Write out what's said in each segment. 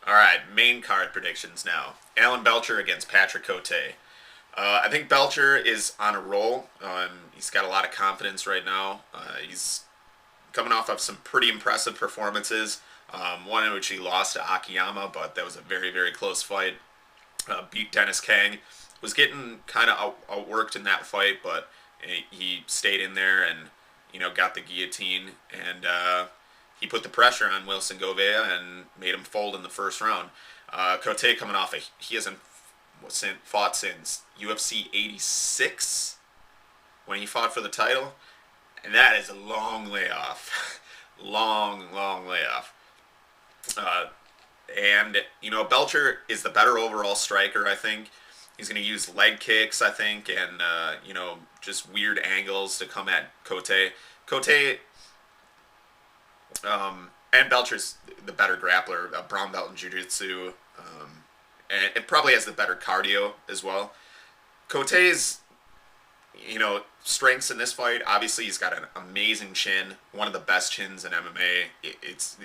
All right, main card predictions now. Alan Belcher against Patrick Cote. I think Belcher is on a roll. He's got a lot of confidence right now. He's coming off of some pretty impressive performances. One in which he lost to Akiyama, but that was a very, very close fight. Beat Dennis Kang. Was getting kind of outworked in that fight, but he stayed in there and got the guillotine, and he put the pressure on Wilson Govea and made him fold in the first round. Cote coming off he hasn't fought since UFC 86 when he fought for the title, and that is a long layoff, long layoff. Uh, and Belcher is the better overall striker. I think he's going to use leg kicks. I think, and just weird angles to come at Cote. Cote and Belcher's the better grappler, a brown belt in jiu-jitsu, and it probably has the better cardio as well. Cote's, strengths in this fight. Obviously, he's got an amazing chin, one of the best chins in MMA.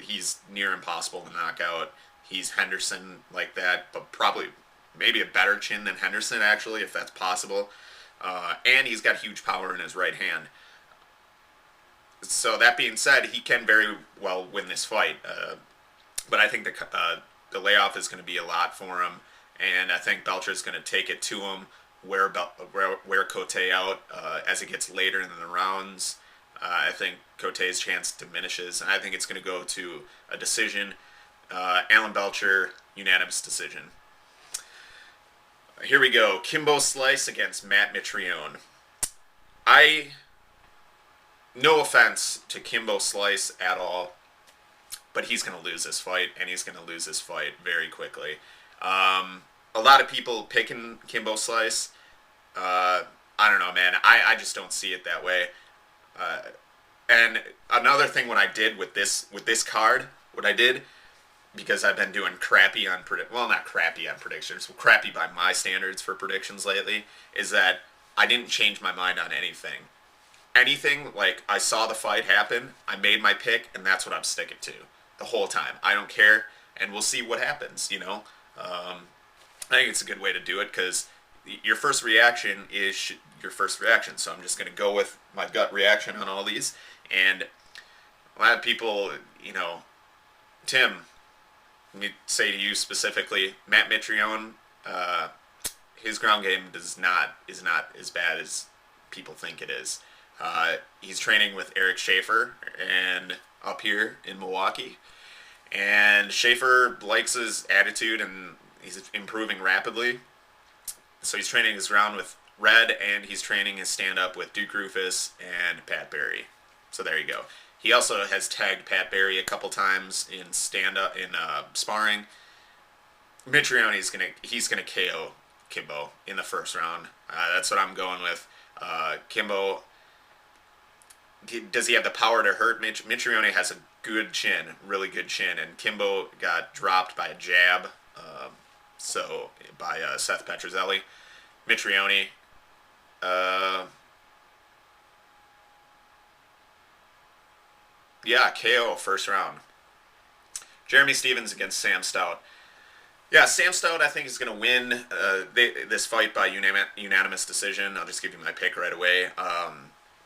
He's near impossible to knock out. He's Henderson like that, but probably maybe a better chin than Henderson actually, if that's possible. And he's got huge power in his right hand. So that being said, he can very well win this fight. But I think the layoff is going to be a lot for him, and I think Belcher is going to take it to him, wear Cote out as it gets later in the rounds. I think Cote's chance diminishes, and I think it's going to go to a decision. Alan Belcher, unanimous decision. Here we go. Kimbo Slice against Matt Mitrione. No offense to Kimbo Slice at all, but he's going to lose this fight, and he's going to lose this fight very quickly. A lot of people picking Kimbo Slice. I don't know, man. I just don't see it that way. And another thing, what I did with this card, what I did, because I've been doing crappy on not crappy on predictions, crappy by my standards for predictions lately, is that I didn't change my mind on anything. Like, I saw the fight happen, I made my pick, and that's what I'm sticking to the whole time. I don't care, and we'll see what happens, I think it's a good way to do it, because your first reaction is your first reaction, so I'm just going to go with my gut reaction on all these. And a lot of people, Tim, let me say to you specifically, Matt Mitrione, his ground game is not as bad as people think it is. He's training with Eric Schaefer and up here in Milwaukee, and Schaefer likes his attitude and he's improving rapidly. So he's training his ground with Red, and he's training his stand-up with Duke Rufus and Pat Barry. So there you go. He also has tagged Pat Barry a couple times in stand-up in sparring. Mitrione he's gonna KO Kimbo in the first round. That's what I'm going with. Kimbo, does he have the power to hurt Mitrione has a good chin, really good chin, and Kimbo got dropped by a jab, by Seth Petrozelli. Mitrione, KO first round. Jeremy Stephens against Sam Stout. Yeah, Sam Stout I think is going to win this fight by unanimous decision. I'll just give you my pick right away.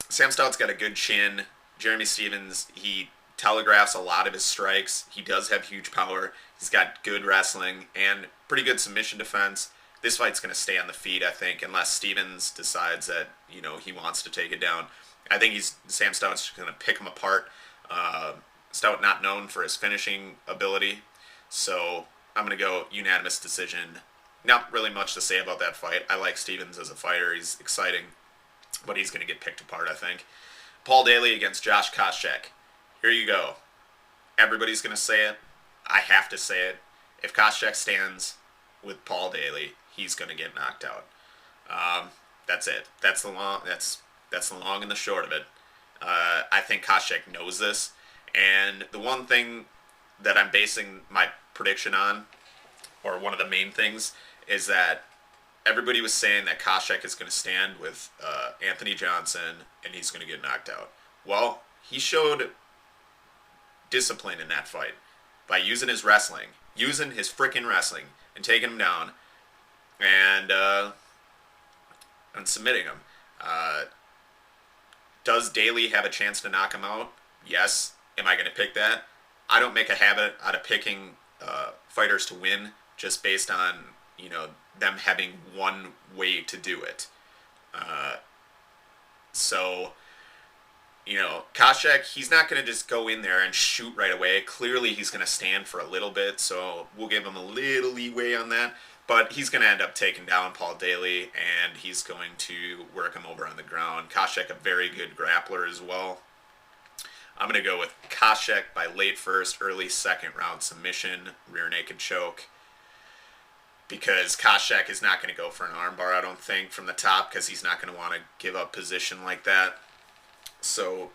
Sam Stout's got a good chin. Jeremy Stephens, he telegraphs a lot of his strikes. He does have huge power. He's got good wrestling and pretty good submission defense. This fight's going to stay on the feet, I think, unless Stephens decides that, he wants to take it down. I think Sam Stout's going to pick him apart. Stout not known for his finishing ability, so I'm going to go unanimous decision. Not really much to say about that fight. I like Stephens as a fighter. He's exciting, but he's going to get picked apart, I think. Paul Daley against Josh Koscheck. Here you go. Everybody's going to say it. I have to say it. If Koscheck stands with Paul Daley, he's going to get knocked out. That's it. That's the long and the short of it. I think Koscheck knows this, and the one thing that I'm basing my prediction on, or one of the main things, is that everybody was saying that Koscheck is going to stand with Anthony Johnson and he's going to get knocked out. Well, he showed discipline in that fight. by using his wrestling, using his freaking wrestling, and taking him down, and submitting him. Does Daley have a chance to knock him out? Yes. Am I going to pick that? I don't make a habit out of picking fighters to win just based on, them having one way to do it. So, Koscheck, he's not going to just go in there and shoot right away. Clearly, he's going to stand for a little bit, so we'll give him a little leeway on that. But he's going to end up taking down Paul Daley, and he's going to work him over on the ground. Koscheck, a very good grappler as well. I'm going to go with Koscheck by late first, early second round submission, rear naked choke. Because Koscheck is not going to go for an armbar, I don't think, from the top, because he's not going to want to give up position like that. So,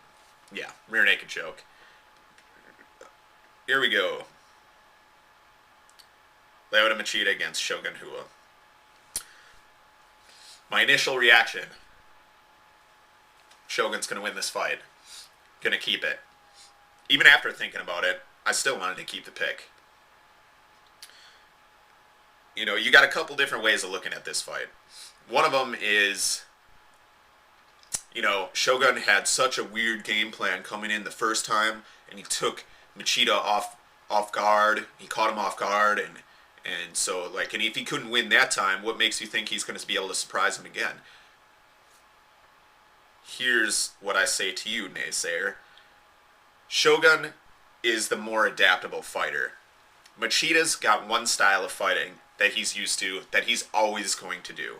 yeah, rear naked choke. Here we go. Lyoto Machida against Shogun. My initial reaction, Shogun's going to win this fight. Going to keep it. Even after thinking about it, I still wanted to keep the pick. You got a couple different ways of looking at this fight. One of them is, Shogun had such a weird game plan coming in the first time, and he took Machida off guard. He caught him off guard, and so, and if he couldn't win that time, what makes you think he's going to be able to surprise him again? Here's what I say to you, naysayer. Shogun is the more adaptable fighter. Machida's got one style of fighting that he's used to, that he's always going to do.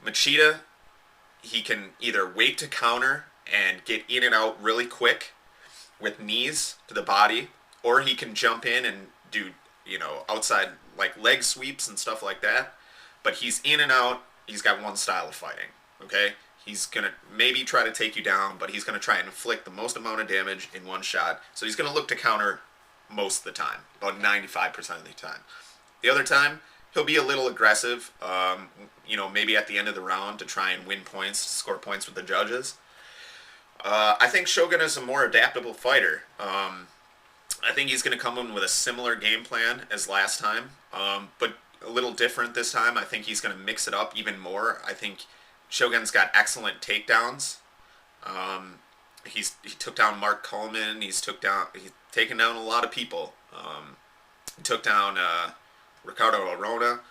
Machida, he can either wait to counter and get in and out really quick with knees to the body, or he can jump in and do, outside leg sweeps and stuff like that. But he's in and out. He's got one style of fighting, okay? He's going to maybe try to take you down, but he's going to try and inflict the most amount of damage in one shot. So he's going to look to counter most of the time, about 95% of the time. The other time, he'll be a little aggressive, maybe at the end of the round to try and win points, score points with the judges. I think Shogun is a more adaptable fighter. I think he's going to come in with a similar game plan as last time, but a little different this time. I think he's going to mix it up even more. I think Shogun's got excellent takedowns. He took down Mark Coleman. He's taken down a lot of people. He took down Ricardo Arona.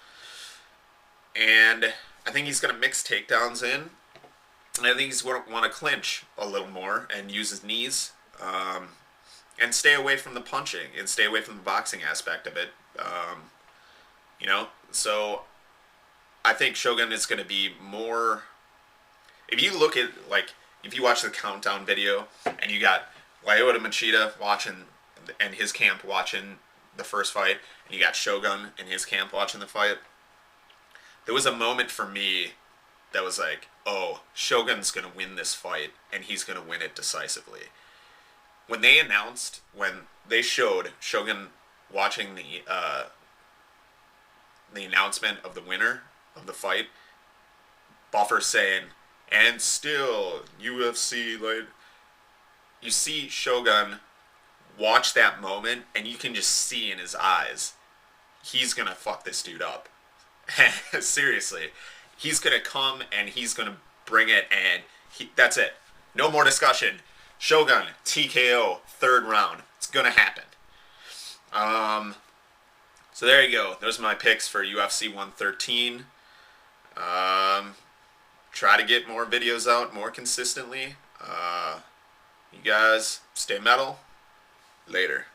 And I think he's going to mix takedowns in. And I think he's going to want to clinch a little more and use his knees. And stay away from the punching and stay away from the boxing aspect of it. So I think Shogun is going to be more... If you look at, if you watch the countdown video and you got Lyoto Machida watching, and his camp watching the first fight, and you got Shogun and his camp watching the fight, there was a moment for me that was like, oh, Shogun's going to win this fight, and he's going to win it decisively. When they showed Shogun watching the announcement of the winner of the fight, Buffer saying, and still, UFC, you see Shogun watch that moment, and you can just see in his eyes, he's going to fuck this dude up. Seriously. He's going to come, and he's going to bring it, and that's it. No more discussion. Shogun, TKO, third round. It's going to happen. So there you go. Those are my picks for UFC 113. Try to get more videos out more consistently. You guys, stay metal. Later.